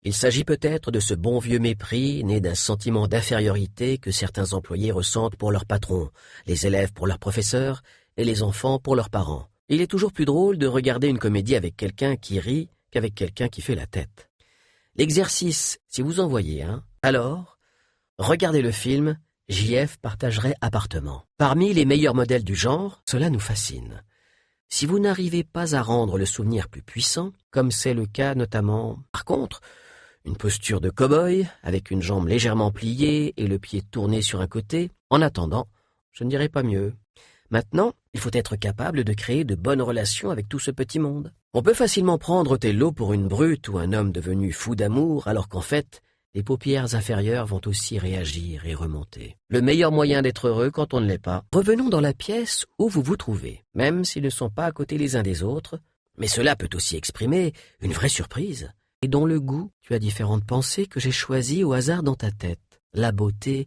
Il s'agit peut-être de ce bon vieux mépris né d'un sentiment d'infériorité que certains employés ressentent pour leurs patrons, les élèves pour leurs professeurs et les enfants pour leurs parents. Il est toujours plus drôle de regarder une comédie avec quelqu'un qui rit qu'avec quelqu'un qui fait la tête. L'exercice, si vous en voyez un, alors, regardez le film « JF partagerait appartement ». Parmi les meilleurs modèles du genre, cela nous fascine. Si vous n'arrivez pas à rendre le souvenir plus puissant, comme c'est le cas notamment, par contre, une posture de cow-boy, avec une jambe légèrement pliée et le pied tourné sur un côté, en attendant, je ne dirais pas mieux. Maintenant, il faut être capable de créer de bonnes relations avec tout ce petit monde. On peut facilement prendre Othello pour une brute ou un homme devenu fou d'amour, alors qu'en fait, les paupières inférieures vont aussi réagir et remonter. Le meilleur moyen d'être heureux quand on ne l'est pas. Revenons dans la pièce où vous vous trouvez, même s'ils ne sont pas à côté les uns des autres, mais cela peut aussi exprimer une vraie surprise. Et dans le goût, tu as différentes pensées que j'ai choisies au hasard dans ta tête. La beauté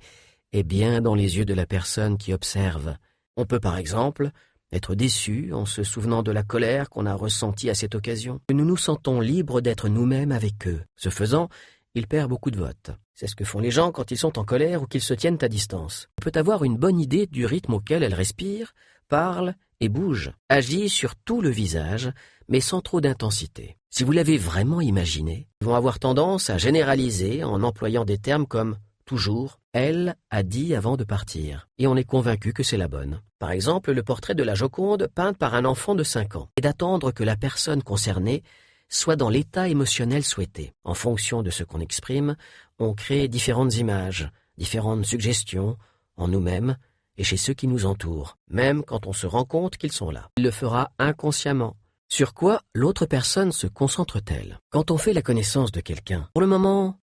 est bien dans les yeux de la personne qui observe. On peut par exemple être déçu en se souvenant de la colère qu'on a ressentie à cette occasion. Nous nous sentons libres d'être nous-mêmes avec eux. Ce faisant, il perd beaucoup de votes. C'est ce que font les gens quand ils sont en colère ou qu'ils se tiennent à distance. On peut avoir une bonne idée du rythme auquel elles respirent, parlent et bougent. Agit sur tout le visage, mais sans trop d'intensité. Si vous l'avez vraiment imaginé, ils vont avoir tendance à généraliser en employant des termes comme « toujours »,« elle a dit avant de partir », et on est convaincu que c'est la bonne. Par exemple, le portrait de la Joconde peint par un enfant de 5 ans, et d'attendre que la personne concernée soit dans l'état émotionnel souhaité. En fonction de ce qu'on exprime, on crée différentes images, différentes suggestions, en nous-mêmes et chez ceux qui nous entourent, même quand on se rend compte qu'ils sont là. Il le fera inconsciemment. Sur quoi l'autre personne se concentre-t-elle? Quand on fait la connaissance de quelqu'un, pour le moment,